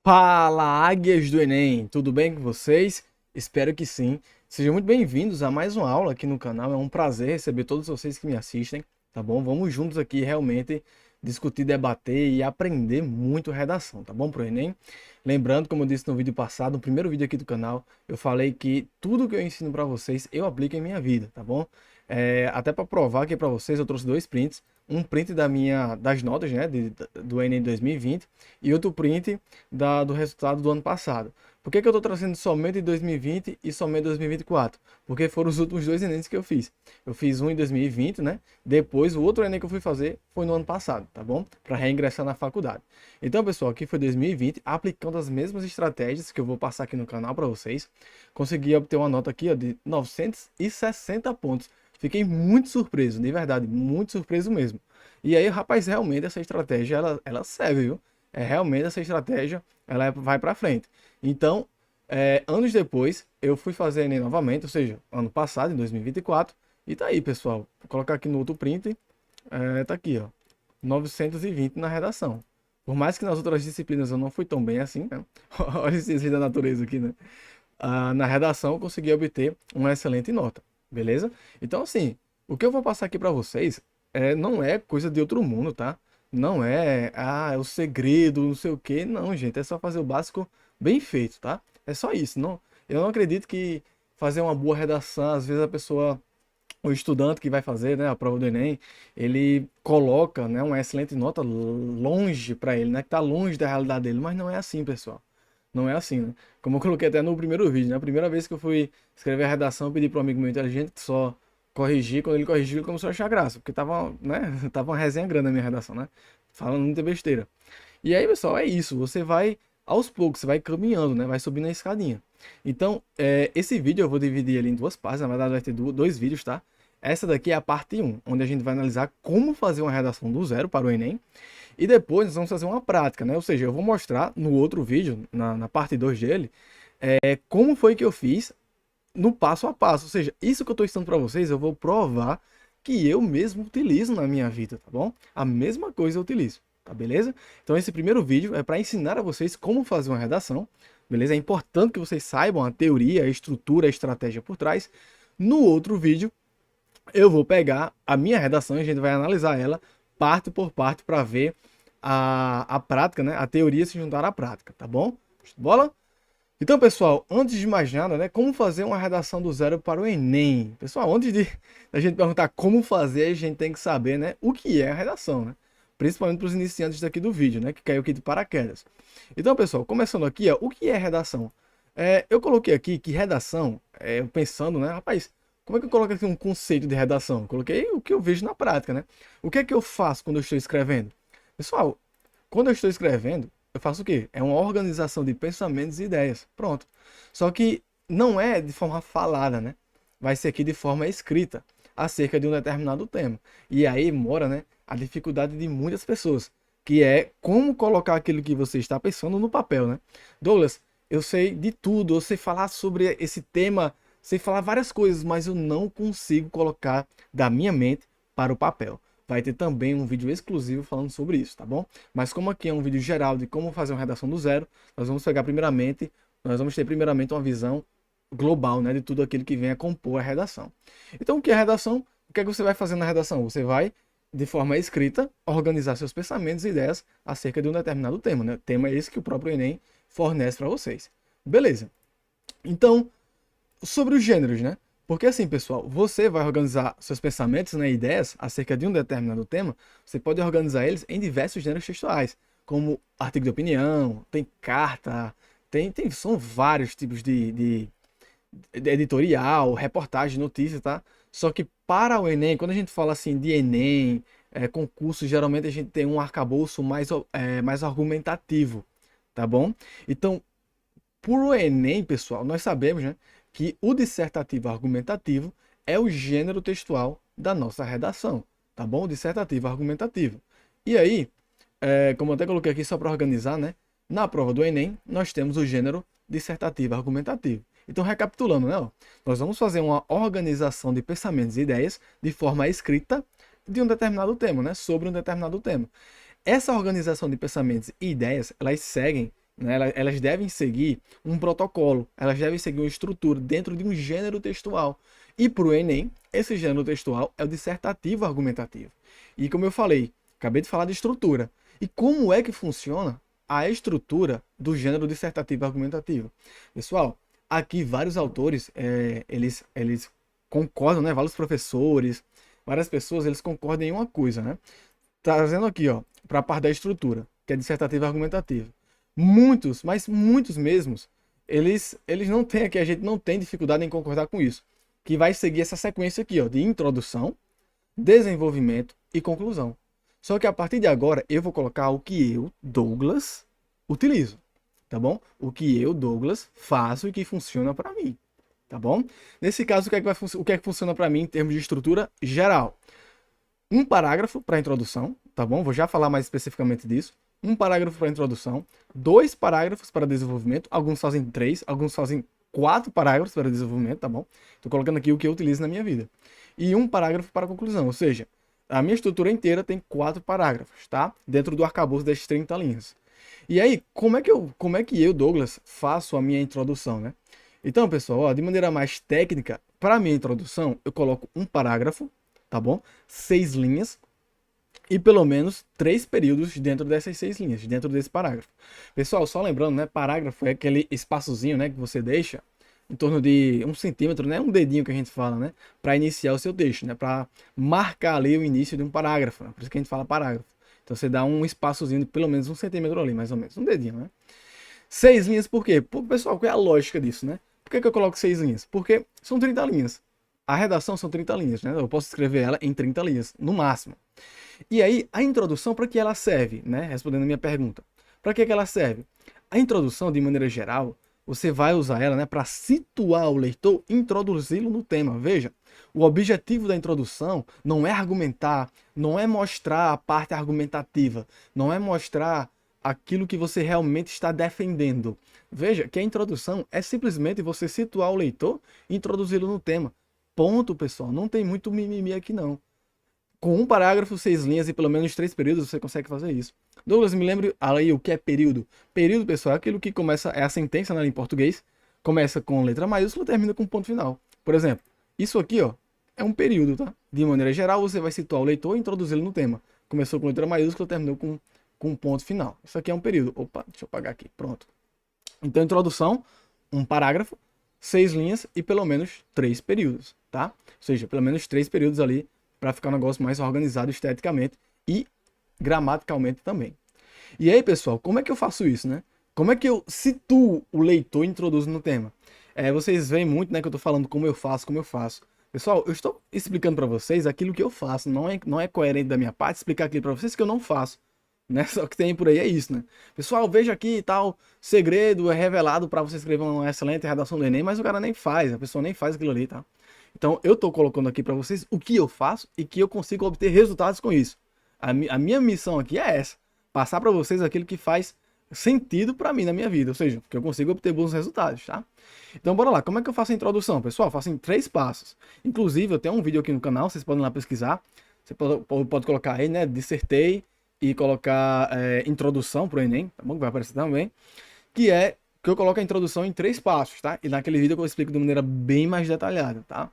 Fala, águias do Enem, tudo bem com vocês? Espero que sim. Sejam muito bem-vindos a mais uma aula aqui no canal. É um prazer receber todos vocês que me assistem, tá bom? Vamos juntos aqui realmente discutir, debater e aprender muito redação, tá bom, pro Enem? Lembrando, como eu disse no vídeo passado, no primeiro vídeo aqui do canal, eu falei que tudo que eu ensino para vocês eu aplico em minha vida, tá bom? Até para provar aqui para vocês, eu trouxe dois prints. Um print das notas, né, do Enem 2020 e outro print do resultado do ano passado. Por que eu estou trazendo somente 2020 e somente 2024? Porque foram os últimos dois Enems que eu fiz. Eu fiz um em 2020, né? Depois, o outro Enem que eu fui fazer foi no ano passado, tá bom? Para reingressar na faculdade. Então, pessoal, aqui foi 2020, aplicando as mesmas estratégias que eu vou passar aqui no canal para vocês. Consegui obter uma nota aqui ó, de 960 pontos. Fiquei muito surpreso, de verdade, muito surpreso mesmo. E aí, rapaz, realmente essa estratégia, ela serve, viu? Realmente essa estratégia, vai para frente. Então, anos depois, eu fui fazer Enem novamente, ou seja, ano passado, em 2024, e tá aí, pessoal. Vou colocar aqui no outro print, tá aqui, ó, 920 na redação. Por mais que nas outras disciplinas eu não fui tão bem assim, né? Olha esse da natureza aqui, né? Na redação eu consegui obter uma excelente nota, beleza? Então, assim, o que eu vou passar aqui para vocês não é coisa de outro mundo, tá? Não é o segredo, não sei o quê. Não, gente, é só fazer o básico bem feito, tá? É só isso. Não, eu não acredito que fazer uma boa redação, às vezes a pessoa, o estudante que vai fazer, né, a prova do Enem, ele coloca, né, uma excelente nota longe para ele, né, que tá longe da realidade dele, mas não é assim, pessoal. Não é assim, né? Como eu coloquei até no primeiro vídeo, né? A primeira vez que eu fui escrever a redação, eu pedi para um amigo meu inteligente que só corrigir. Quando ele corrigiu, ele começou a achar graça, porque tava, né? Tava uma resenha grande na minha redação, né? Falando muita besteira. E aí, pessoal, é isso. Você vai aos poucos, você vai caminhando, né? Vai subindo a escadinha. Então, esse vídeo eu vou dividir ele em duas partes. Na verdade, vai ter dois vídeos, tá? Essa daqui é a parte um, onde a gente vai analisar como fazer uma redação do zero para o Enem. E depois nós vamos fazer uma prática, né? Ou seja, eu vou mostrar no outro vídeo, na parte 2 dele, como foi que eu fiz no passo a passo. Ou seja, isso que eu estou ensinando para vocês, eu vou provar que eu mesmo utilizo na minha vida, tá bom? A mesma coisa eu utilizo, tá beleza? Então esse primeiro vídeo é para ensinar a vocês como fazer uma redação, beleza? É importante que vocês saibam a teoria, a estrutura, a estratégia por trás. No outro vídeo, eu vou pegar a minha redação e a gente vai analisar ela parte por parte para ver a prática, né? A teoria se juntar à prática, tá bom? Bola? Então, pessoal, antes de mais nada, né? Como fazer uma redação do zero para o Enem? Pessoal, antes de a gente perguntar como fazer, a gente tem que saber, né? O que é a redação, né? Principalmente para os iniciantes daqui do vídeo, né? Que caiu aqui de paraquedas. Então, pessoal, começando aqui, ó, o que é redação? Eu coloquei aqui que redação, pensando, né? Rapaz, como é que eu coloco aqui um conceito de redação? Coloquei o que eu vejo na prática, né? O que é que eu faço quando eu estou escrevendo? Pessoal, quando eu estou escrevendo, eu faço o quê? É uma organização de pensamentos e ideias. Pronto. Só que não é de forma falada, né? Vai ser aqui de forma escrita, acerca de um determinado tema. E aí mora, né, a dificuldade de muitas pessoas, que é como colocar aquilo que você está pensando no papel, né? Douglas, eu sei de tudo, eu sei falar sobre esse tema, sei falar várias coisas, mas eu não consigo colocar da minha mente para o papel. Vai ter também um vídeo exclusivo falando sobre isso, tá bom? Mas como aqui é um vídeo geral de como fazer uma redação do zero, nós vamos ter primeiramente uma visão global, né, de tudo aquilo que vem a compor a redação. Então, o que é redação? O que é que você vai fazer na redação? Você vai, de forma escrita, organizar seus pensamentos e ideias acerca de um determinado tema, né? Tema esse que o próprio Enem fornece para vocês. Beleza. Então, sobre os gêneros, né? Porque assim, pessoal, você vai organizar seus pensamentos, né, ideias acerca de um determinado tema, você pode organizar eles em diversos gêneros textuais, como artigo de opinião, tem carta, são vários tipos de editorial, reportagem, notícia, tá? Só que para o Enem, quando a gente fala assim de Enem, concurso, geralmente a gente tem um arcabouço mais argumentativo, tá bom? Então, por o Enem, pessoal, nós sabemos, né, que o dissertativo argumentativo é o gênero textual da nossa redação, tá bom? O dissertativo argumentativo. E aí, como eu até coloquei aqui só para organizar, né? Na prova do Enem, nós temos o gênero dissertativo argumentativo. Então, recapitulando, né? Ó, nós vamos fazer uma organização de pensamentos e ideias de forma escrita de um determinado tema, né? Sobre um determinado tema. Essa organização de pensamentos e ideias, elas seguem né? Elas devem seguir um protocolo, elas devem seguir uma estrutura dentro de um gênero textual. E para o Enem, esse gênero textual é o dissertativo argumentativo. E como eu falei, acabei de falar de estrutura. E como é que funciona a estrutura do gênero dissertativo argumentativo? Pessoal, aqui vários autores, eles concordam, né? Vários professores, várias pessoas, eles concordam em uma coisa, né? Trazendo aqui, ó, para a parte da estrutura, que é dissertativa argumentativa. Muitos, mas muitos mesmos, eles não têm aqui, a gente não tem dificuldade em concordar com isso. Que vai seguir essa sequência aqui, ó, de introdução, desenvolvimento e conclusão. Só que a partir de agora eu vou colocar o que eu, Douglas, utilizo, tá bom? O que eu, Douglas, faço e que funciona para mim, tá bom? Nesse caso, o que é que funciona para mim em termos de estrutura geral? Um parágrafo para introdução, tá bom? Vou já falar mais especificamente disso. Um parágrafo para introdução, 2 parágrafos para desenvolvimento, alguns fazem 3, alguns fazem 4 parágrafos para desenvolvimento, tá bom? Tô colocando aqui o que eu utilizo na minha vida. E um parágrafo para conclusão, ou seja, a minha estrutura inteira tem 4 parágrafos, tá? Dentro do arcabouço das 30 linhas. E aí, como é que eu, Douglas, faço a minha introdução, né? Então, pessoal, ó, de maneira mais técnica, para a minha introdução, eu coloco um parágrafo, tá bom? 6 linhas e pelo menos 3 períodos dentro dessas 6 linhas, dentro desse parágrafo. Pessoal, só lembrando, né? Parágrafo é aquele espaçozinho, né, que você deixa em torno de 1 centímetro, né? Um dedinho que a gente fala, né? Para iniciar o seu texto, né? Para marcar ali o início de um parágrafo, né? Por isso que a gente fala parágrafo. Então você dá um espaçozinho de pelo menos 1 centímetro ali, mais ou menos. Um dedinho, né? 6 linhas por quê? Pessoal, qual é a lógica disso, né? Por que eu coloco 6 linhas? Porque são 30 linhas. A redação são 30 linhas, né? Eu posso escrever ela em 30 linhas, no máximo. E aí, a introdução, para que ela serve, né? Respondendo a minha pergunta. Para que ela serve? A introdução, de maneira geral, você vai usar ela, né, para situar o leitor, introduzi-lo no tema. Veja, o objetivo da introdução não é argumentar, não é mostrar a parte argumentativa, não é mostrar aquilo que você realmente está defendendo. Veja que a introdução é simplesmente você situar o leitor e introduzi-lo no tema. Ponto, pessoal. Não tem muito mimimi aqui, não. Com um parágrafo, 6 linhas e pelo menos 3 períodos, você consegue fazer isso. Douglas, me lembre aí o que é período. Período, pessoal, é aquilo que começa, é a sentença, né, em português, começa com letra maiúscula e termina com ponto final. Por exemplo, isso aqui, ó, é um período, tá? De maneira geral, você vai situar o leitor e introduzi-lo no tema. Começou com letra maiúscula, terminou com ponto final. Isso aqui é um período. Opa, deixa eu apagar aqui. Pronto. Então, introdução, um parágrafo, 6 linhas e pelo menos 3 períodos, tá? Ou seja, pelo menos 3 períodos ali para ficar um negócio mais organizado esteticamente e gramaticalmente também. E aí, pessoal, como é que eu faço isso, né? Como é que eu situo o leitor e introduzo no tema? Vocês veem muito, né, que eu tô falando como eu faço. Pessoal, eu estou explicando para vocês aquilo que eu faço. Não é coerente da minha parte explicar aquilo para vocês que eu não faço, né? Só que tem por aí é isso, né? Pessoal, veja aqui e tal, segredo é revelado para você escrever uma excelente redação do Enem, mas o cara nem faz, a pessoa nem faz aquilo ali, tá? Então, eu tô colocando aqui para vocês o que eu faço e que eu consigo obter resultados com isso. A minha missão aqui é essa, passar para vocês aquilo que faz sentido para mim na minha vida, ou seja, que eu consigo obter bons resultados, tá? Então, bora lá. Como é que eu faço a introdução, pessoal? Eu faço em 3 passos. Inclusive, eu tenho um vídeo aqui no canal, vocês podem lá pesquisar. Você pode colocar aí, né, dissertei e colocar introdução pro Enem, tá bom? Que vai aparecer também. Que é que eu coloco a introdução em 3 passos, tá? E naquele vídeo eu explico de maneira bem mais detalhada, tá?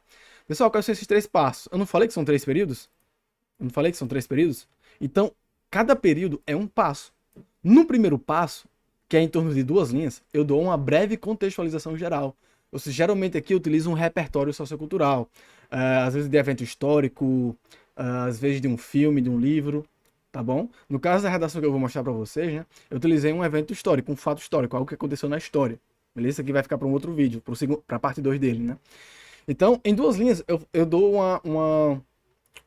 Pessoal, quais são esses 3 passos? Eu não falei que são 3 períodos? Eu não falei que são 3 períodos? Então, cada período é um passo. No primeiro passo, que é em torno de 2 linhas, eu dou uma breve contextualização geral. Ou seja, geralmente aqui eu utilizo um repertório sociocultural, às vezes de evento histórico, às vezes de um filme, de um livro, tá bom? No caso da redação que eu vou mostrar para vocês, né, eu utilizei um evento histórico, um fato histórico, algo que aconteceu na história. Beleza? Isso aqui vai ficar para um outro vídeo, para a parte 2 dele, né? Então, em 2 linhas, eu dou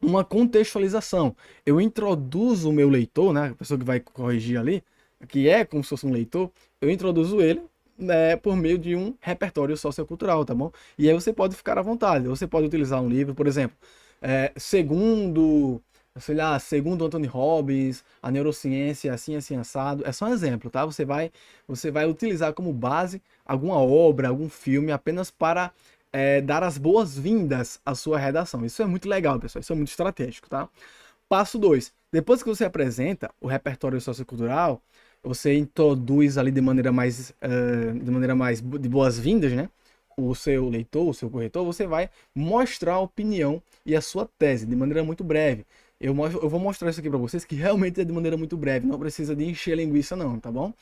uma contextualização. Eu introduzo o meu leitor, né, a pessoa que vai corrigir ali, que é como se fosse um leitor, eu introduzo ele, né, por meio de um repertório sociocultural, tá bom? E aí você pode ficar à vontade, você pode utilizar um livro, por exemplo, segundo Anthony Robbins, a neurociência assim, assim, assado, é só um exemplo, tá? Você vai utilizar como base alguma obra, algum filme, apenas para dar as boas-vindas à sua redação. Isso é muito legal, pessoal, isso é muito estratégico, tá? Passo 2. Depois que você apresenta o repertório sociocultural, você introduz ali de maneira mais de boas-vindas, né? O seu leitor, o seu corretor, você vai mostrar a opinião e a sua tese de maneira muito breve. Eu vou mostrar isso aqui para vocês que realmente é de maneira muito breve, não precisa de encher linguiça não, tá bom?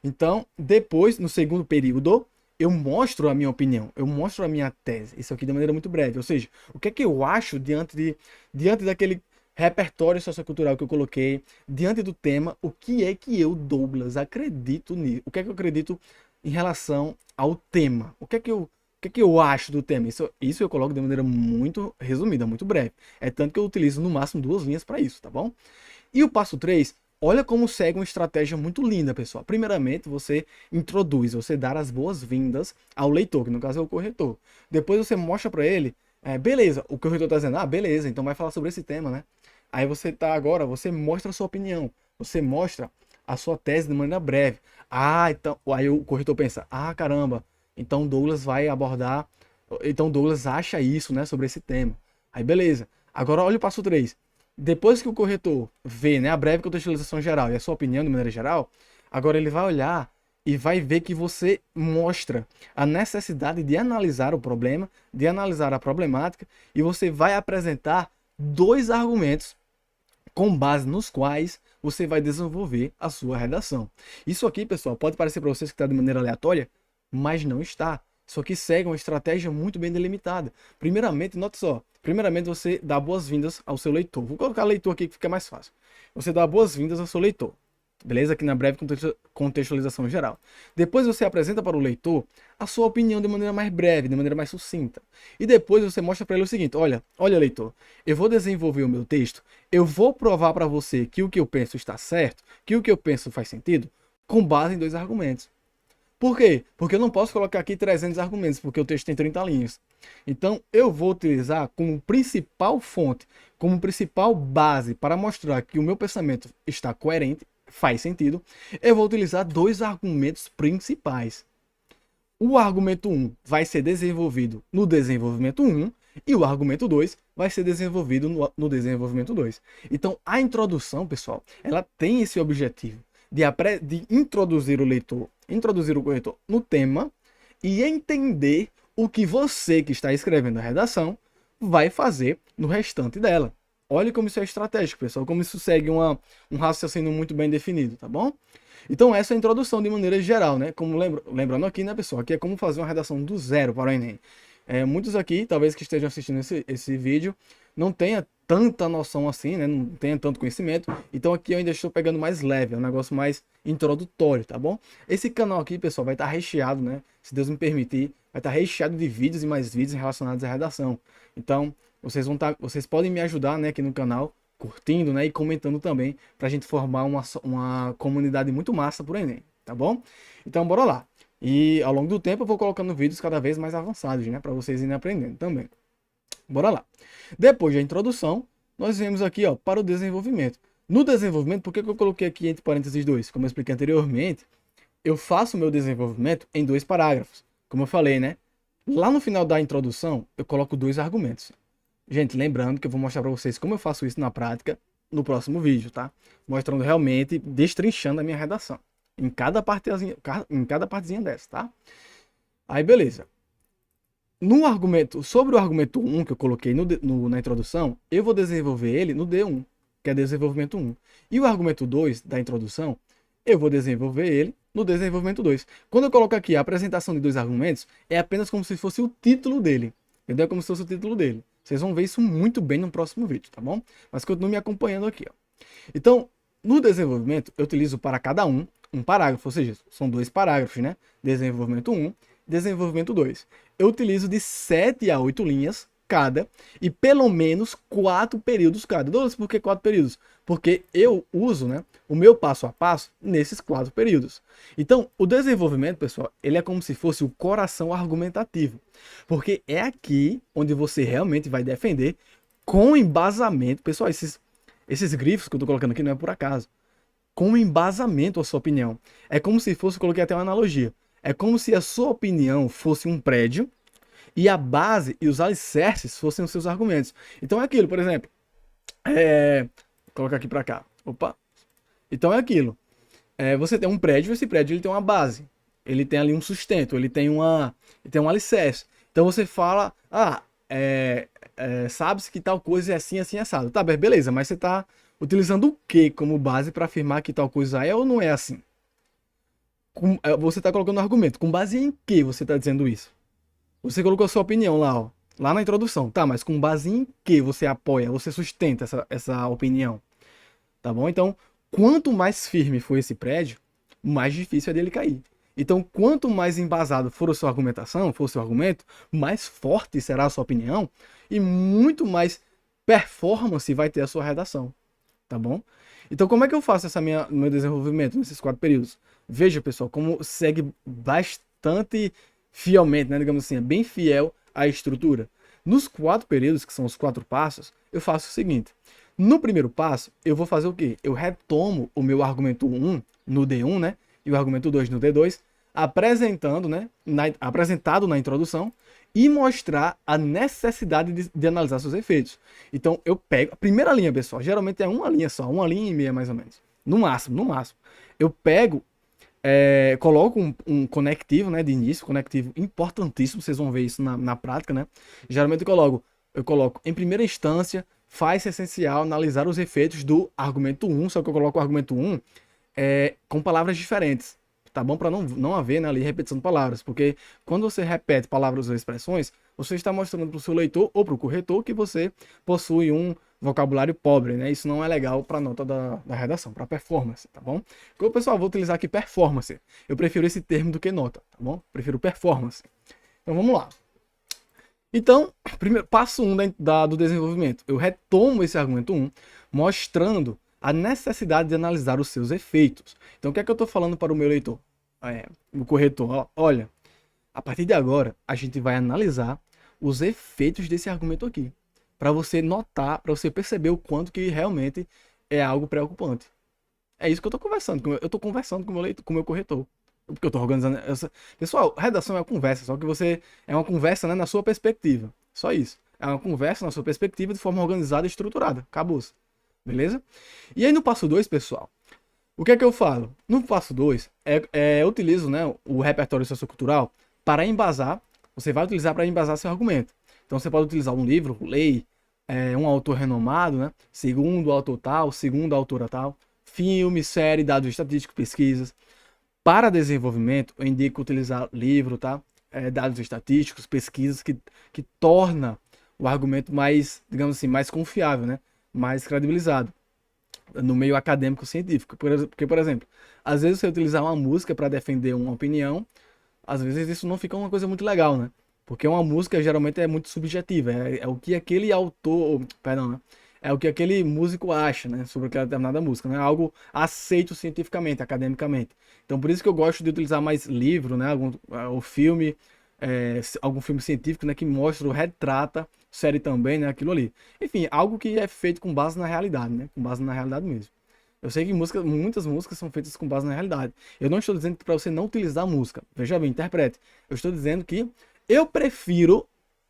Então, depois, no segundo período, eu mostro a minha opinião, eu mostro a minha tese. Isso aqui de maneira muito breve. Ou seja, o que é que eu acho diante daquele repertório sociocultural que eu coloquei, diante do tema, o que é que eu, Douglas, acredito nisso? O que é que eu acredito em relação ao tema? O que é que eu acho do tema? Isso eu coloco de maneira muito resumida, muito breve. É tanto que eu utilizo no máximo 2 linhas para isso, tá bom? E o passo 3, olha como segue uma estratégia muito linda, pessoal. Primeiramente, você introduz, você dá as boas-vindas ao leitor, que no caso é o corretor. Depois você mostra para ele, beleza, o corretor está dizendo, beleza, então vai falar sobre esse tema, né? Aí você mostra a sua opinião, você mostra a sua tese de maneira breve. Então, aí o corretor pensa, caramba, então Douglas vai abordar, então Douglas acha isso, né, sobre esse tema. Aí beleza. Agora olha o passo 3. Depois que o corretor vê, né, a breve contextualização geral e a sua opinião de maneira geral, agora ele vai olhar e vai ver que você mostra a necessidade de analisar o problema, de analisar a problemática, e você vai apresentar 2 argumentos com base nos quais você vai desenvolver a sua redação. Isso aqui, pessoal, pode parecer para vocês que está de maneira aleatória, mas não está. Isso aqui segue uma estratégia muito bem delimitada. Primeiramente, note só, primeiramente você dá boas-vindas ao seu leitor. Vou colocar leitor aqui que fica mais fácil. Você dá boas-vindas ao seu leitor. Beleza? Aqui na breve contextualização geral. Depois você apresenta para o leitor a sua opinião de maneira mais breve, de maneira mais sucinta. E depois você mostra para ele o seguinte: olha leitor, eu vou desenvolver o meu texto, eu vou provar para você que o que eu penso está certo, que o que eu penso faz sentido, com base em 2 argumentos. Por quê? Porque eu não posso colocar aqui 300 argumentos, porque o texto tem 30 linhas. Então, eu vou utilizar como principal fonte, como principal base para mostrar que o meu pensamento está coerente, faz sentido, eu vou utilizar 2 argumentos principais. O argumento 1 vai ser desenvolvido no desenvolvimento 1 e o argumento 2 vai ser desenvolvido no desenvolvimento 2. Então, a introdução, pessoal, ela tem esse objetivo de introduzir o leitor, introduzir o corretor no tema e entender o que você que está escrevendo a redação vai fazer no restante dela. Olha como isso é estratégico, pessoal, como isso segue um raciocínio muito bem definido, tá bom? Então essa é a introdução de maneira geral, né? Como lembrando aqui, né, pessoal, aqui é como fazer uma redação do zero para o Enem. Muitos aqui, talvez que estejam assistindo esse vídeo, não tenha tanta noção assim, né? Não tenha tanto conhecimento. Então aqui eu ainda estou pegando mais leve, é um negócio mais introdutório, tá bom? Esse canal aqui, pessoal, vai estar recheado, né? Se Deus me permitir, vai estar recheado de vídeos e mais vídeos relacionados à redação. Então, vocês podem me ajudar, né, aqui no canal, curtindo, né, e comentando também, pra gente formar uma comunidade muito massa pro Enem, tá bom? Então, bora lá. E ao longo do tempo eu vou colocando vídeos cada vez mais avançados, né, para vocês irem aprendendo também. Bora lá. Depois da introdução, nós vemos aqui, ó, para o desenvolvimento. No desenvolvimento, por que eu coloquei aqui entre parênteses 2? Como eu expliquei anteriormente, eu faço o meu desenvolvimento em 2 parágrafos. Como eu falei, né? Lá no final da introdução, eu coloco 2 argumentos. Gente, lembrando que eu vou mostrar para vocês como eu faço isso na prática no próximo vídeo, tá? Mostrando realmente, destrinchando a minha redação. Em cada partezinha dessa, tá? Aí, beleza. Sobre o argumento 1 que eu coloquei na introdução, eu vou desenvolver ele no D1, que é desenvolvimento 1. E o argumento 2 da introdução, eu vou desenvolver ele no desenvolvimento 2. Quando eu coloco aqui a apresentação de 2 argumentos, é apenas como se fosse o título dele. Entendeu? Como se fosse o título dele. Vocês vão ver isso muito bem no próximo vídeo, tá bom? Mas continue me acompanhando aqui, ó. Então, no desenvolvimento, eu utilizo para cada um parágrafo, ou seja, são 2 parágrafos, né? Desenvolvimento 1, desenvolvimento 2. Eu utilizo de 7 a 8 linhas cada e pelo menos 4 períodos cada. Douglas, por que 4 períodos? Porque eu uso, né, o meu passo a passo nesses 4 períodos. Então, o desenvolvimento, pessoal, ele é como se fosse o coração argumentativo. Porque é aqui onde você realmente vai defender com embasamento. Pessoal, esses grifos que eu estou colocando aqui não é por acaso. Com embasamento a sua opinião. É como se fosse, coloquei até uma analogia. É como se a sua opinião fosse um prédio e a base e os alicerces fossem os seus argumentos. Então é aquilo, por exemplo. Vou colocar aqui para cá. Opa. Então é aquilo. você tem um prédio, esse prédio ele tem uma base, ele tem ali um sustento, ele tem um alicerce. Então você fala, sabe-se que tal coisa é assim, assim, assado. Tá, beleza, mas você está utilizando o que como base para afirmar que tal coisa é ou não é assim? Você está colocando um argumento. Com base em que você está dizendo isso? Você colocou a sua opinião lá, ó, lá na introdução. Tá, mas com base em que você apoia, você sustenta essa opinião? Tá bom? Então, quanto mais firme for esse prédio, mais difícil é dele cair. Então, quanto mais embasado for a sua argumentação, for o seu argumento, mais forte será a sua opinião e muito mais performance vai ter a sua redação, tá bom? Então, como é que eu faço meu desenvolvimento nesses 4 períodos? Veja, pessoal, como segue bastante fielmente, né? Digamos assim, é bem fiel à estrutura. Nos 4 períodos, que são os 4 passos, eu faço o seguinte. No primeiro passo, eu vou fazer o quê? Eu retomo o meu argumento 1 no D1, né? E o argumento 2 no D2, apresentando, né? Apresentado na introdução, e mostrar a necessidade de analisar seus efeitos. Então, eu pego a primeira linha, pessoal. Geralmente é uma linha só, uma linha e meia mais ou menos. No máximo, no máximo. Eu pego, coloco um conectivo, né, de início, conectivo importantíssimo, vocês vão ver isso na prática, né? Geralmente eu coloco em primeira instância, faz-se essencial analisar os efeitos do argumento 1, só que eu coloco o argumento 1 com palavras diferentes, tá bom? Para não haver, né, ali repetição de palavras, porque quando você repete palavras ou expressões, você está mostrando para o seu leitor ou para o corretor que você possui um vocabulário pobre, né? Isso não é legal para a nota da redação, para performance, tá bom? Então, pessoal, vou utilizar aqui performance. Eu prefiro esse termo do que nota, tá bom? Prefiro performance. Então vamos lá. Então, primeiro, passo 1 do desenvolvimento. Eu retomo esse argumento 1, mostrando a necessidade de analisar os seus efeitos. Então, o que é que eu estou falando para o meu leitor? O corretor, olha, a partir de agora, a gente vai analisar os efeitos desse argumento aqui, para você notar, para você perceber o quanto que realmente é algo preocupante. É isso que eu estou conversando. Eu estou conversando com o meu leitor, com o meu corretor. Porque eu estou organizando Pessoal, redação é uma conversa, só que você é uma conversa, né, na sua perspectiva. Só isso. É uma conversa na sua perspectiva de forma organizada e estruturada. Acabou-se. Beleza? E aí no passo 2, pessoal, o que é que eu falo? No passo 2, eu utilizo, né, o repertório sociocultural para embasar. Você vai utilizar para embasar seu argumento. Então você pode utilizar um livro, lei, um autor renomado, né? Segundo o autor tal, segundo a autora tal, filme, série, dados estatísticos, pesquisas. Para desenvolvimento, eu indico utilizar livro, tá? Dados estatísticos, pesquisas que torna o argumento mais, digamos assim, mais confiável, né? Mais credibilizado no meio acadêmico científico. Porque, por exemplo, às vezes você utilizar uma música para defender uma opinião, às vezes isso não fica uma coisa muito legal, né? Porque uma música geralmente é muito subjetiva, é o que aquele autor, perdão, né? É o que aquele músico acha, né, sobre aquela determinada música, não é algo aceito cientificamente, academicamente. Então por isso que eu gosto de utilizar mais livro, né, o filme, algum filme científico, né, que mostra, retrata, série também, né, aquilo ali. Enfim, algo que é feito com base na realidade, né, com base na realidade mesmo. Eu sei que muitas músicas são feitas com base na realidade. Eu não estou dizendo para você não utilizar música. Veja bem, interprete. Eu estou dizendo que eu prefiro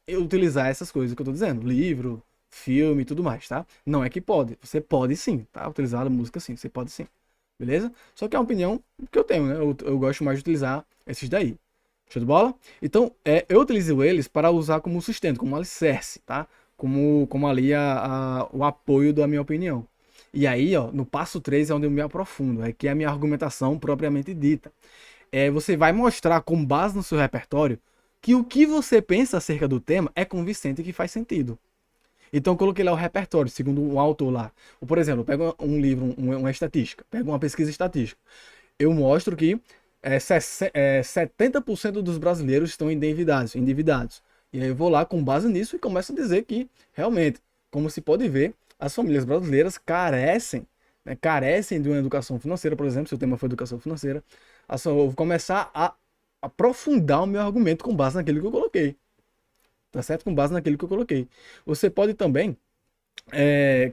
utilizar essas coisas que eu estou dizendo. Livro, filme e tudo mais, tá? Não é que pode. Você pode sim, tá? Utilizar a música sim. Você pode sim. Beleza? Só que é uma opinião que eu tenho, né? Eu gosto mais de utilizar esses daí. Show de bola? Então, eu utilizo eles para usar como sustento, como alicerce, tá? Como ali o apoio da minha opinião. E aí, ó, no passo 3 é onde eu me aprofundo, é que é a minha argumentação propriamente dita. Você vai mostrar, com base no seu repertório, que o que você pensa acerca do tema é convincente e que faz sentido. Então eu coloquei lá o repertório, segundo um autor lá. Ou, por exemplo, eu pego um livro, uma estatística, pego uma pesquisa estatística. Eu mostro que 70% dos brasileiros estão endividados. E aí eu vou lá com base nisso e começo a dizer que, realmente, como se pode ver, as famílias brasileiras carecem, né, carecem de uma educação financeira, por exemplo, se o tema for educação financeira. Eu vou começar a aprofundar o meu argumento com base naquilo que eu coloquei. Tá certo? Com base naquilo que eu coloquei. Você pode também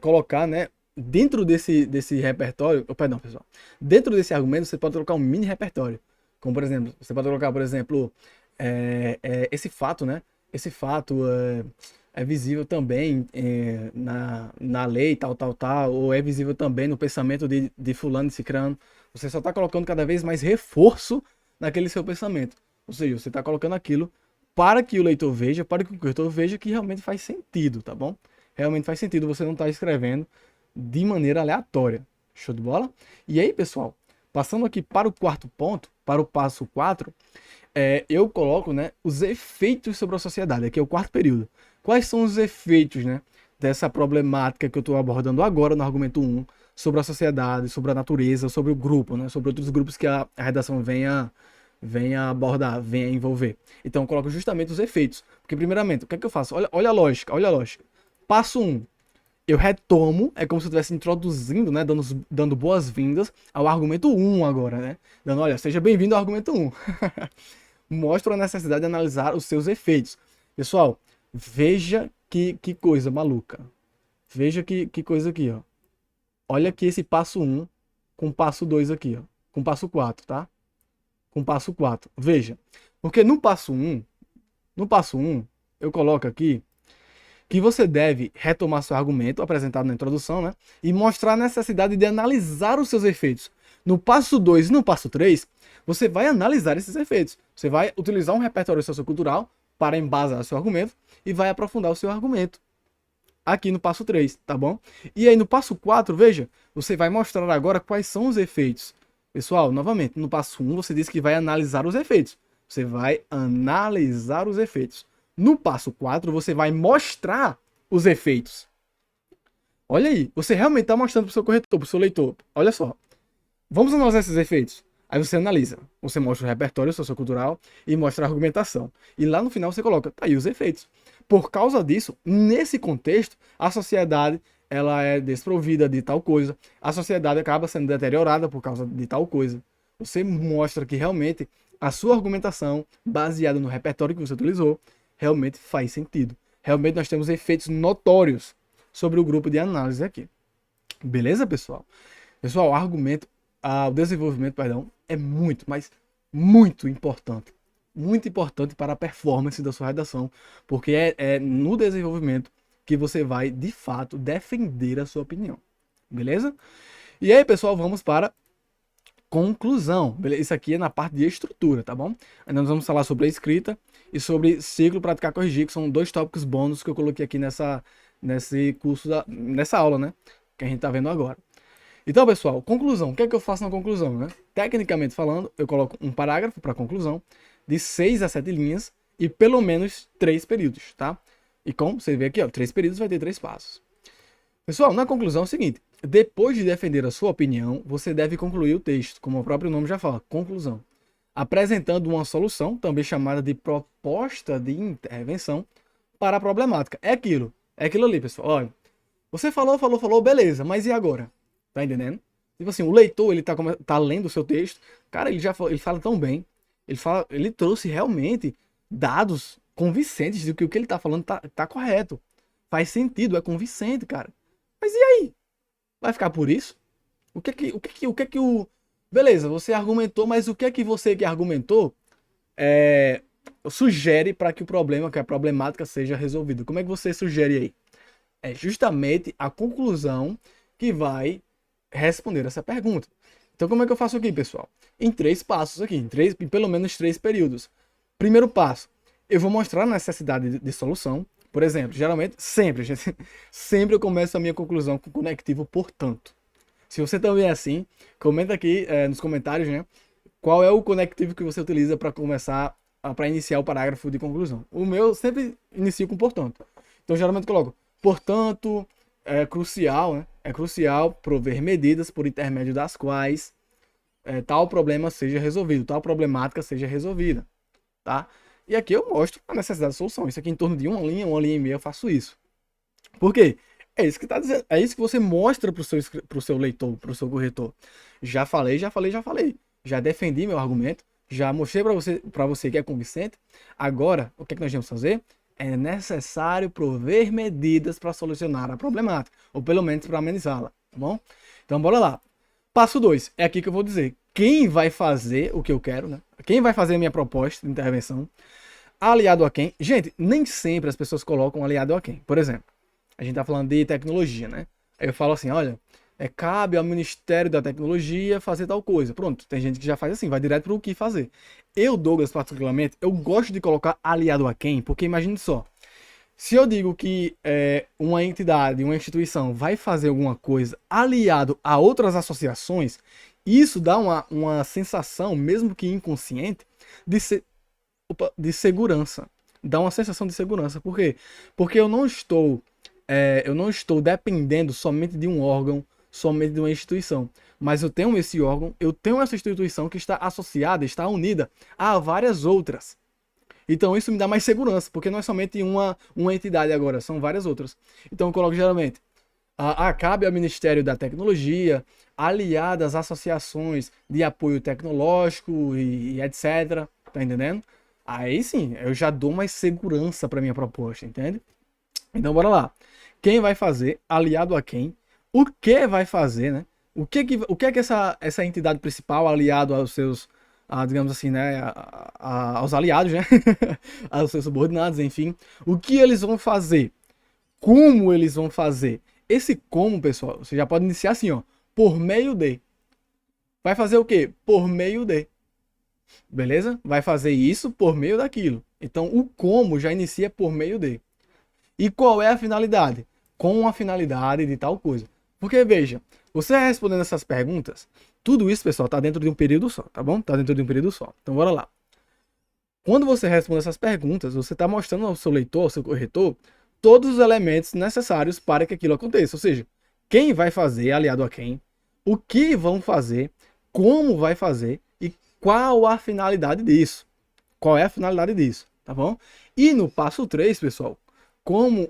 colocar, né, dentro desse repertório, perdão, pessoal, dentro desse argumento você pode colocar um mini repertório. Como, por exemplo, você pode colocar, por exemplo, esse fato, né? Esse fato é visível também na lei, tal, ou é visível também no pensamento de fulano e cicrano. Você só está colocando cada vez mais reforço naquele seu pensamento. Ou seja, você está colocando aquilo para que o leitor veja, para que o corretor veja que realmente faz sentido, tá bom? Realmente faz sentido, você não está escrevendo de maneira aleatória. Show de bola? E aí, pessoal, passando aqui para o quarto ponto, para o passo 4, eu coloco, né, os efeitos sobre a sociedade. Aqui é o quarto período. Quais são os efeitos, né, dessa problemática que eu estou abordando agora no argumento 1, sobre a sociedade, sobre a natureza, sobre o grupo, né, sobre outros grupos que a redação venha abordar, venha envolver. Então eu coloco justamente os efeitos. Porque primeiramente, o que é que eu faço? Olha a lógica, olha a lógica. Passo 1, eu retomo, é como se eu estivesse introduzindo, né, dando boas-vindas ao argumento 1 agora, né? Dando, olha, seja bem-vindo ao argumento 1. Mostro a necessidade de analisar os seus efeitos. Pessoal, veja que coisa maluca. Veja que coisa aqui, ó. Olha aqui esse passo 1 com o passo 2 aqui, ó. Com o passo 4, tá? Com o passo 4. Veja. Porque no passo 1, eu coloco aqui que você deve retomar seu argumento apresentado na introdução, né? E mostrar a necessidade de analisar os seus efeitos. No passo 2 e no passo 3, você vai analisar esses efeitos. Você vai utilizar um repertório sociocultural para embasar seu argumento e vai aprofundar o seu argumento aqui no passo 3, tá bom? E aí no passo 4, veja, você vai mostrar agora quais são os efeitos. Pessoal, novamente, no passo 1 você disse que vai analisar os efeitos. Você vai analisar os efeitos. No passo 4, você vai mostrar os efeitos. Olha aí, você realmente está mostrando para o seu corretor, para o seu leitor. Olha só, vamos analisar esses efeitos. Aí você analisa, você mostra o repertório sociocultural e mostra a argumentação. E lá no final você coloca, tá aí os efeitos. Por causa disso, nesse contexto, a sociedade ela é desprovida de tal coisa, a sociedade acaba sendo deteriorada por causa de tal coisa. Você mostra que realmente a sua argumentação, baseada no repertório que você utilizou, realmente faz sentido. Realmente nós temos efeitos notórios sobre o grupo de análise aqui. Beleza, pessoal? Pessoal, o desenvolvimento, perdão, é muito, mas muito importante. Muito importante para a performance da sua redação, porque é no desenvolvimento que você vai, de fato, defender a sua opinião. Beleza? E aí, pessoal, vamos para conclusão. Beleza? Isso aqui é na parte de estrutura, tá bom? Ainda nós vamos falar sobre a escrita e sobre ciclo, praticar, corrigir, que são 2 tópicos bônus que eu coloquei aqui nesse curso, nessa aula, né? Que a gente tá vendo agora. Então, pessoal, conclusão. O que é que eu faço na conclusão, né? Tecnicamente falando, eu coloco um parágrafo para conclusão de 6 a 7 linhas e pelo menos 3 períodos, tá? E como você vê aqui, ó, 3 períodos vai ter 3 passos. Pessoal, na conclusão é o seguinte: depois de defender a sua opinião, você deve concluir o texto, como o próprio nome já fala, conclusão, apresentando uma solução, também chamada de proposta de intervenção para a problemática. É aquilo ali, pessoal. Olha, você falou, beleza, mas e agora? Tá entendendo? Tipo assim, o leitor, ele tá lendo o seu texto, cara, ele fala tão bem, ele trouxe realmente dados convincentes de que o que ele tá falando tá correto. Faz sentido, é convincente, cara. Mas e aí? Vai ficar por isso? O que é que o... Beleza, você argumentou, mas o que é que você que argumentou sugere para que o problema, que a problemática seja resolvida? Como é que você sugere aí? É justamente a conclusão que vai responder essa pergunta. Então, como é que eu faço aqui, pessoal? Em 3 passos aqui, em pelo menos 3 períodos. Primeiro passo, eu vou mostrar a necessidade de solução. Por exemplo, geralmente, sempre eu começo a minha conclusão com o conectivo portanto. Se você também é assim, comenta aqui nos comentários, né? Qual é o conectivo que você utiliza para para iniciar o parágrafo de conclusão. O meu sempre inicio com portanto. Então, geralmente coloco, portanto, é crucial, né? É crucial prover medidas por intermédio das quais tal problema seja resolvido, tal problemática seja resolvida, tá? E aqui eu mostro a necessidade de solução. Isso aqui em torno de uma linha e meia eu faço isso. Por quê? É isso que tá dizendo, é isso que você mostra pro seu leitor, pro seu corretor. Já falei. Já defendi meu argumento, já mostrei para você que é convincente. Agora, o que é que nós vamos fazer? É necessário prover medidas para solucionar a problemática, ou pelo menos para amenizá-la, tá bom? Então, bora lá. Passo 2, é aqui que eu vou dizer quem vai fazer o que eu quero, né? Quem vai fazer a minha proposta de intervenção, aliado a quem. Gente, nem sempre as pessoas colocam aliado a quem. Por exemplo, a gente tá falando de tecnologia, né? Aí eu falo assim, olha, cabe ao Ministério da Tecnologia fazer tal coisa. Pronto, tem gente que já faz assim, vai direto para o que fazer. Eu, Douglas, particularmente, eu gosto de colocar aliado a quem, porque imagine só, se eu digo que uma entidade, uma instituição vai fazer alguma coisa aliado a outras associações, isso dá uma sensação, mesmo que inconsciente, de, se, de segurança. Dá uma sensação de segurança. Por quê? Porque eu não estou dependendo somente de um órgão, somente de uma instituição. Mas eu tenho esse órgão, eu tenho essa instituição que está associada, está unida a várias outras. Então isso me dá mais segurança, porque não é somente uma entidade agora, são várias outras. Então eu coloco geralmente, cabe ao Ministério da Tecnologia, aliadas às associações de apoio tecnológico e etc. Tá entendendo? Aí sim, eu já dou mais segurança para minha proposta, entende? Então bora lá. Quem vai fazer, aliado a quem, o que vai fazer, né? O que é que essa entidade principal, aliado aos seus, digamos assim, né, aos aliados, né? Aos seus subordinados, enfim, o que eles vão fazer? Como eles vão fazer? Esse como, pessoal, você já pode iniciar assim, ó, por meio de. Vai fazer o quê? Por meio de. Beleza? Vai fazer isso por meio daquilo. Então, o como já inicia por meio de. E qual é a finalidade? Com a finalidade de tal coisa. Porque, veja, você respondendo essas perguntas, tudo isso, pessoal, está dentro de um período só, tá bom? Está dentro de um período só. Então, bora lá. Quando você responde essas perguntas, você está mostrando ao seu leitor, ao seu corretor, todos os elementos necessários para que aquilo aconteça. Ou seja, quem vai fazer, aliado a quem, o que vão fazer, como vai fazer e qual a finalidade disso. Qual é a finalidade disso, tá bom? E no passo 3, pessoal, como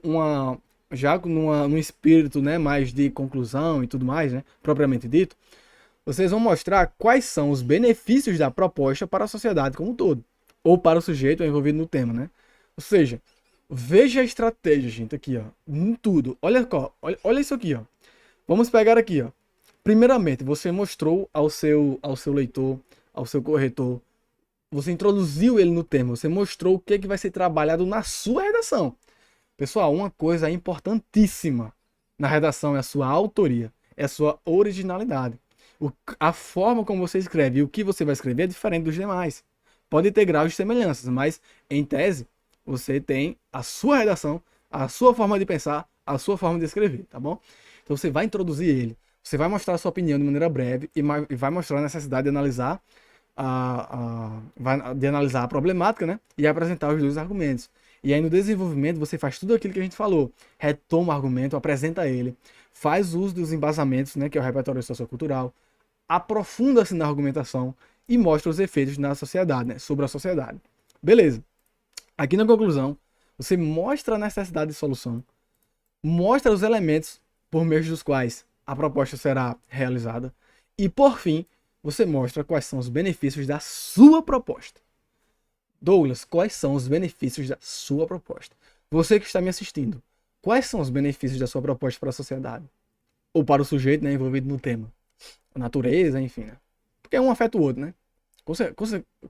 num espírito, né, mais de conclusão e tudo mais, né, propriamente dito, vocês vão mostrar quais são os benefícios da proposta para a sociedade como um todo, ou para o sujeito envolvido no tema, né? Ou seja, veja a estratégia, gente, aqui, ó, em tudo. Olha isso aqui, ó. Vamos pegar aqui, ó. Primeiramente, você mostrou ao seu leitor, ao seu corretor, você introduziu ele no tema, você mostrou o que é que vai ser trabalhado na sua redação. Pessoal, uma coisa importantíssima na redação é a sua autoria, é a sua originalidade. A forma como você escreve e o que você vai escrever é diferente dos demais. Pode ter graus de semelhanças, mas em tese você tem a sua redação, a sua forma de pensar, a sua forma de escrever, tá bom? Então você vai introduzir ele, você vai mostrar a sua opinião de maneira breve e vai mostrar a necessidade de analisar de analisar a problemática, né? E apresentar os dois argumentos. E aí no desenvolvimento você faz tudo aquilo que a gente falou, retoma o argumento, apresenta ele, faz uso dos embasamentos, né, que é o repertório sociocultural, aprofunda-se na argumentação e mostra os efeitos na sociedade, né, sobre a sociedade. Beleza. Aqui na conclusão, você mostra a necessidade de solução, mostra os elementos por meio dos quais a proposta será realizada e, por fim, você mostra quais são os benefícios da sua proposta. Douglas, quais são os benefícios da sua proposta? Você que está me assistindo, quais são os benefícios da sua proposta para a sociedade? Ou para o sujeito, né, envolvido no tema? A natureza, enfim, né? Porque um afeta o outro, né?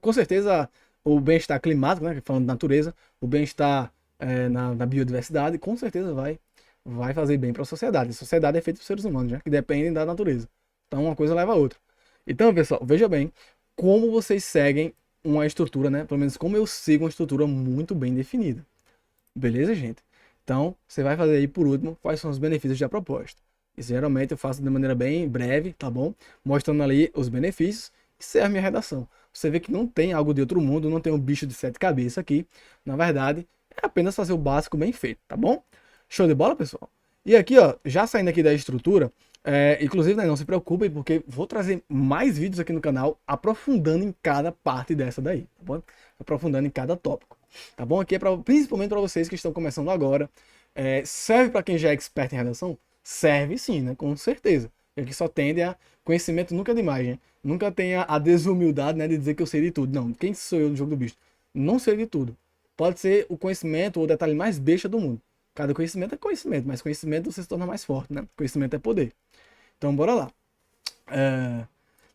Com certeza, o bem-estar climático, né, falando de natureza, o bem-estar na biodiversidade, com certeza vai fazer bem para a sociedade. A sociedade é feita por seres humanos, né, que dependem da natureza. Então, uma coisa leva a outra. Então, pessoal, veja bem como vocês seguem uma estrutura, né? Pelo menos como eu sigo uma estrutura muito bem definida. Beleza, gente? Então, você vai fazer aí, por último, quais são os benefícios da proposta. Isso geralmente eu faço de maneira bem breve, tá bom? Mostrando ali os benefícios e serve a minha redação. Você vê que não tem algo de outro mundo, não tem um bicho de 7 cabeças aqui. Na verdade, é apenas fazer o básico bem feito, tá bom? Show de bola, pessoal? E aqui, ó, já saindo aqui da estrutura, inclusive, né, não se preocupem, porque vou trazer mais vídeos aqui no canal, aprofundando em cada parte dessa daí, tá bom? Aprofundando em cada tópico, tá bom? Aqui é principalmente para vocês que estão começando agora. Serve para quem já é expert em redação? Serve sim, né? Com certeza. E aqui só tende a conhecimento nunca é demais, né? Nunca tenha a desumildade, né, de dizer que eu sei de tudo. Não, quem sou eu no jogo do bicho? Não sei de tudo. Pode ser o conhecimento ou o detalhe mais besta do mundo. Cada conhecimento é conhecimento, mas conhecimento você se torna mais forte, né? Conhecimento é poder. Então, bora lá.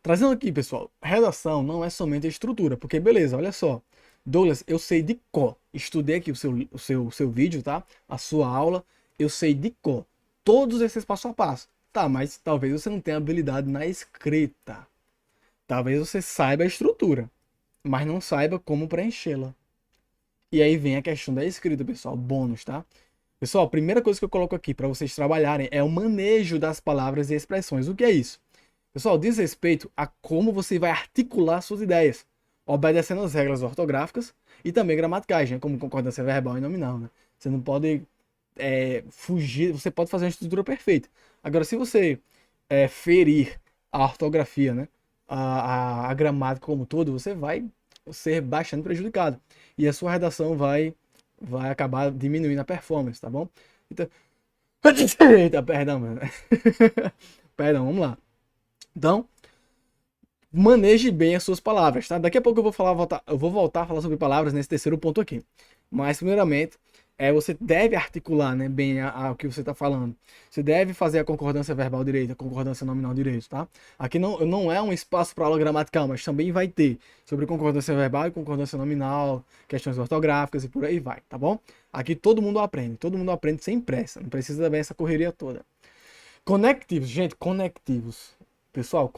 Trazendo aqui, pessoal, redação não é somente a estrutura, porque beleza, olha só. Douglas, eu sei de cor. Estudei aqui o seu vídeo, tá? A sua aula, eu sei de cor. Todos esses passo a passo. Tá, mas talvez você não tenha habilidade na escrita. Talvez você saiba a estrutura, mas não saiba como preenchê-la. E aí vem a questão da escrita, pessoal, bônus, tá? Pessoal, a primeira coisa que eu coloco aqui para vocês trabalharem é o manejo das palavras e expressões. O que é isso? Pessoal, diz respeito a como você vai articular suas ideias, obedecendo as regras ortográficas e também gramaticais, né? Como concordância verbal e nominal, né? Você não pode fugir, você pode fazer uma estrutura perfeita. Agora, se você ferir a ortografia, né? A gramática como um todo, você vai ser bastante prejudicado. E a sua redação vai acabar diminuindo a performance, tá bom? Então... Eita, perdão, mano. Perdão, vamos lá. Então, maneje bem as suas palavras, tá? Daqui a pouco eu vou voltar a falar sobre palavras nesse terceiro ponto aqui. Mas, primeiramente, você deve articular, né, bem o que você está falando. Você deve fazer a concordância verbal direita, a concordância nominal direita, tá? Aqui não é um espaço para aula gramatical, mas também vai ter sobre concordância verbal e concordância nominal, questões ortográficas e por aí vai, tá bom? Aqui todo mundo aprende sem pressa, não precisa também essa correria toda. Conectivos, gente, conectivos. Pessoal,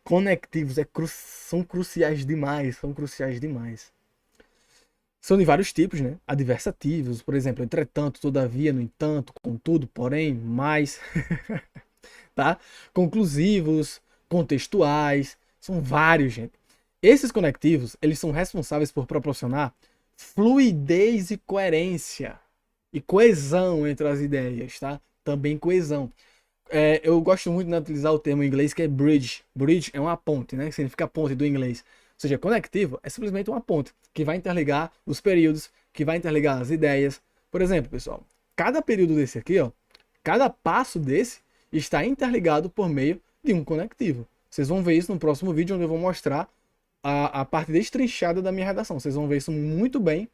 conectivos são cruciais demais, são cruciais demais. São de vários tipos, né? Adversativos, por exemplo, entretanto, todavia, no entanto, contudo, porém, mais, tá? Conclusivos, contextuais, são vários, gente. Esses conectivos, eles são responsáveis por proporcionar fluidez e coerência e coesão entre as ideias, tá? Também coesão. Eu gosto muito de utilizar o termo em inglês que é bridge. Bridge é uma ponte, né? Que significa ponte do inglês. Ou seja, conectivo é simplesmente uma ponte que vai interligar os períodos, que vai interligar as ideias. Por exemplo, pessoal, cada período desse aqui, ó, cada passo desse está interligado por meio de um conectivo. Vocês vão ver isso no próximo vídeo, onde eu vou mostrar a parte destrinchada da minha redação. Vocês vão ver isso muito bem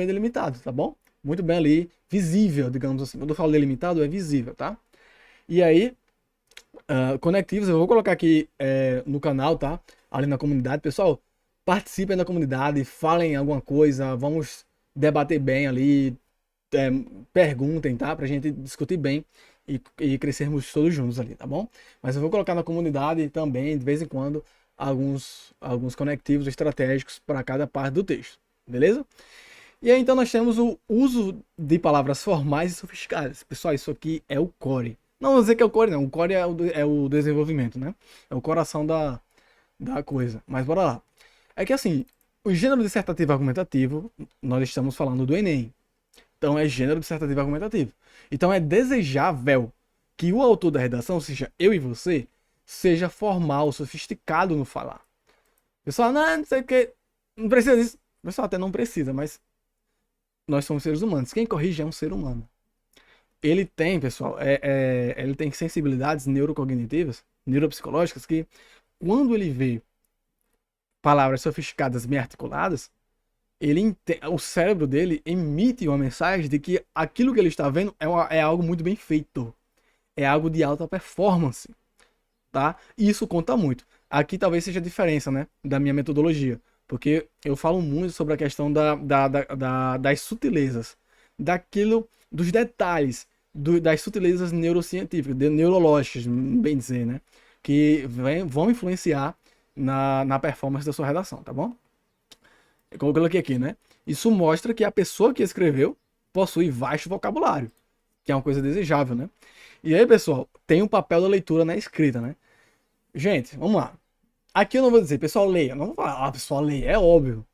delimitado, tá bom? Muito bem ali, visível, digamos assim. Quando eu falo delimitado, é visível, tá? E aí, conectivos, eu vou colocar aqui no canal, tá? Ali na comunidade. Pessoal, participem da comunidade, falem alguma coisa, vamos debater bem ali, perguntem, tá? Pra gente discutir bem e crescermos todos juntos ali, tá bom? Mas eu vou colocar na comunidade também, de vez em quando, alguns conectivos estratégicos para cada parte do texto, beleza? E aí, então, nós temos o uso de palavras formais e sofisticadas. Pessoal, isso aqui é o core. Não vou dizer que é o core, não. O core é o desenvolvimento, né? É o coração da coisa. Mas bora lá. É que assim, o gênero dissertativo argumentativo, nós estamos falando do Enem. Então é gênero dissertativo argumentativo. Então é desejável que o autor da redação, seja eu e você, seja formal, sofisticado no falar. Pessoal, não sei o que, não precisa disso. O pessoal até não precisa, mas nós somos seres humanos. Quem corrige é um ser humano. Ele tem, pessoal, ele tem sensibilidades neurocognitivas, neuropsicológicas, que quando ele vê palavras sofisticadas bem articuladas, o cérebro dele emite uma mensagem de que aquilo que ele está vendo é algo muito bem feito. É algo de alta performance, tá? E isso conta muito. Aqui talvez seja a diferença, né, da minha metodologia. Porque eu falo muito sobre a questão das sutilezas, dos detalhes, das sutilezas neurocientíficas, neurológicas, bem dizer, né? Que vão influenciar na performance da sua redação, tá bom? Como eu coloquei aqui, né? Isso mostra que a pessoa que escreveu possui vasto vocabulário, que é uma coisa desejável, né? E aí, pessoal, tem o papel da leitura na escrita, né? Gente, vamos lá. Aqui eu não vou dizer, pessoal, leia. Não vou falar, pessoal, leia, é óbvio.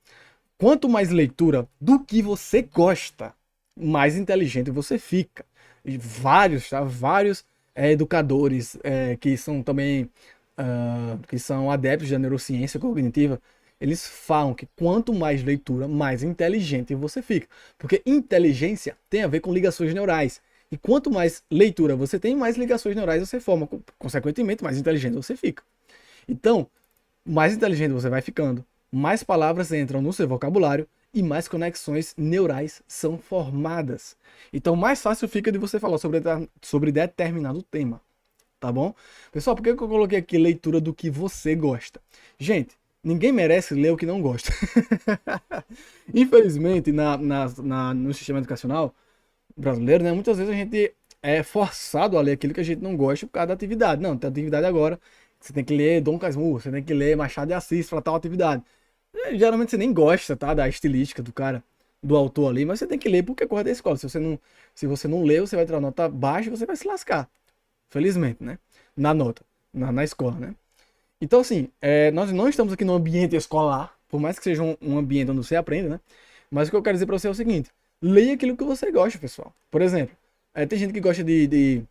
Quanto mais leitura do que você gosta, mais inteligente você fica. E vários, tá? Vários educadores que são também que são adeptos da neurociência cognitiva, eles falam que quanto mais leitura, mais inteligente você fica. Porque inteligência tem a ver com ligações neurais. E quanto mais leitura você tem, mais ligações neurais você forma. Consequentemente, mais inteligente você fica. Então, mais inteligente você vai ficando, mais palavras entram no seu vocabulário e mais conexões neurais são formadas. Então, mais fácil fica de você falar sobre determinado tema. Tá bom? Pessoal, por que eu coloquei aqui leitura do que você gosta? Gente, ninguém merece ler o que não gosta. Infelizmente, no sistema educacional brasileiro, né, muitas vezes a gente é forçado a ler aquilo que a gente não gosta por causa da atividade. Não, tem atividade agora, você tem que ler Dom Casmurro, você tem que ler Machado de Assis para tal atividade. Geralmente você nem gosta, tá, da estilística do cara, do autor ali, mas você tem que ler porque é coisa da escola. Se você não ler, você vai tirar nota baixa e você vai se lascar. Felizmente, né? Na nota, na escola, né? Então, assim, nós não estamos aqui no ambiente escolar, por mais que seja um ambiente onde você aprende, né? Mas o que eu quero dizer pra você é o seguinte: leia aquilo que você gosta, pessoal. Por exemplo, tem gente que gosta de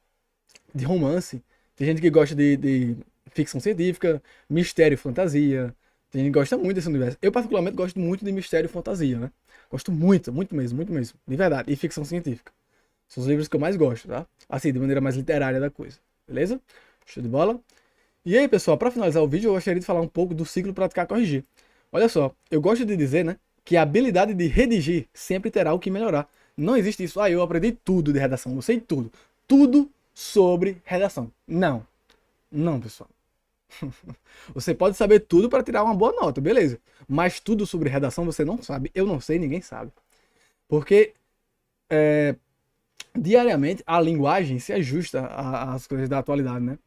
romance, tem gente que gosta de ficção científica, mistério e fantasia. Tem gente que gosta muito desse universo. Eu, particularmente, gosto muito de mistério e fantasia, né? Gosto muito, muito mesmo, de verdade. E ficção científica. São os livros que eu mais gosto, tá? Assim, de maneira mais literária da coisa. Beleza? Show de bola? E aí, pessoal, para finalizar o vídeo, eu gostaria de falar um pouco do ciclo praticar corrigir. Olha só, eu gosto de dizer, né, que a habilidade de redigir sempre terá o que melhorar. Não existe isso, eu aprendi tudo de redação, eu sei tudo. Tudo sobre redação. Não. Não, pessoal. Você pode saber tudo para tirar uma boa nota, beleza. Mas tudo sobre redação você não sabe. Eu não sei, ninguém sabe. Porque diariamente a linguagem se ajusta às coisas da atualidade, né?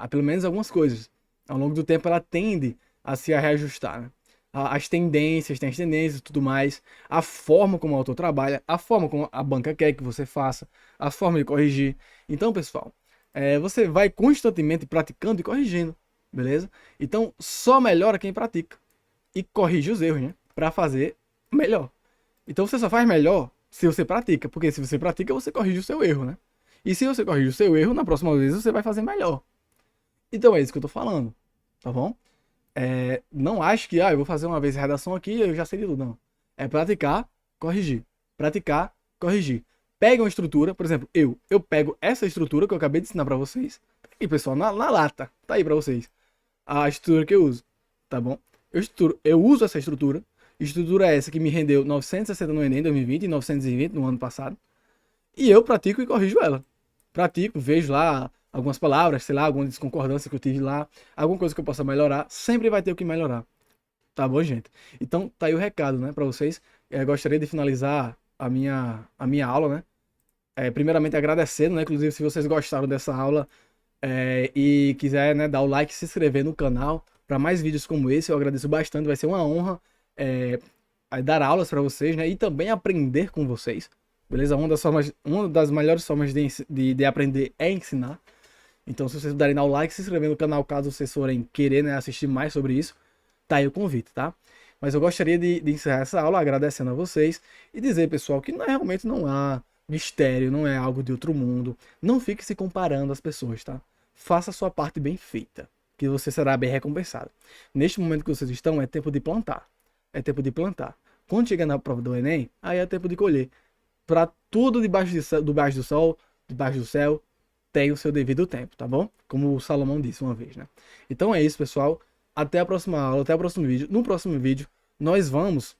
Pelo menos algumas coisas. Ao longo do tempo ela tende a se reajustar, né? As tendências, tem as tendências e tudo mais, a forma como o autor trabalha, a forma como a banca quer que você faça, a forma de corrigir. Então, pessoal, você vai constantemente praticando e corrigindo, beleza? Então, só melhora quem pratica e corrige os erros, né? Para fazer melhor. Então, você só faz melhor se você pratica, porque se você pratica, você corrige o seu erro, né? E se você corrige o seu erro, na próxima vez você vai fazer melhor. Então é isso que eu tô falando, tá bom? Não acho que, eu vou fazer uma vez a redação aqui e eu já sei de tudo, não. É praticar, corrigir. Praticar, corrigir. Pega uma estrutura, por exemplo, eu pego essa estrutura que eu acabei de ensinar pra vocês. E pessoal, na lata, tá aí pra vocês. A estrutura que eu uso, tá bom? Eu uso essa estrutura. Estrutura essa que me rendeu 960 no Enem 2020 e 920 no ano passado. E eu pratico e corrijo ela. Pratico, vejo lá algumas palavras, sei lá, alguma desconcordância que eu tive lá, alguma coisa que eu possa melhorar, sempre vai ter o que melhorar. Tá bom, gente? Então, tá aí o recado, né, pra vocês. Gostaria de finalizar a minha aula, né? Primeiramente agradecendo, né? Inclusive, se vocês gostaram dessa aula e quiser, né, dar o like e se inscrever no canal para mais vídeos como esse, eu agradeço bastante. Vai ser uma honra dar aulas para vocês, né? E também aprender com vocês. Beleza? Uma das melhores formas de aprender é ensinar. Então, se vocês darem o like, se inscrever no canal, caso vocês forem querer, né, assistir mais sobre isso, tá aí o convite, tá? Mas eu gostaria de encerrar essa aula agradecendo a vocês e dizer, pessoal, que realmente não há mistério, não é algo de outro mundo. Não fique se comparando às pessoas, tá? Faça a sua parte bem feita, que você será bem recompensado. Neste momento que vocês estão, é tempo de plantar. É tempo de plantar. Quando chegar na prova do Enem, aí é tempo de colher. Para tudo debaixo do sol, debaixo do céu, tem o seu devido tempo, tá bom? Como o Salomão disse uma vez, né? Então é isso, pessoal. Até a próxima aula, até o próximo vídeo. No próximo vídeo, nós vamos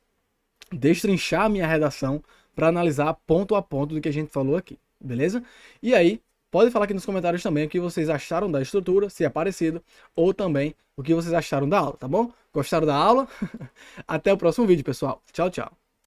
destrinchar a minha redação para analisar ponto a ponto do que a gente falou aqui, beleza? E aí, pode falar aqui nos comentários também o que vocês acharam da estrutura, se é parecido, ou também o que vocês acharam da aula, tá bom? Gostaram da aula? Até o próximo vídeo, pessoal. Tchau, tchau.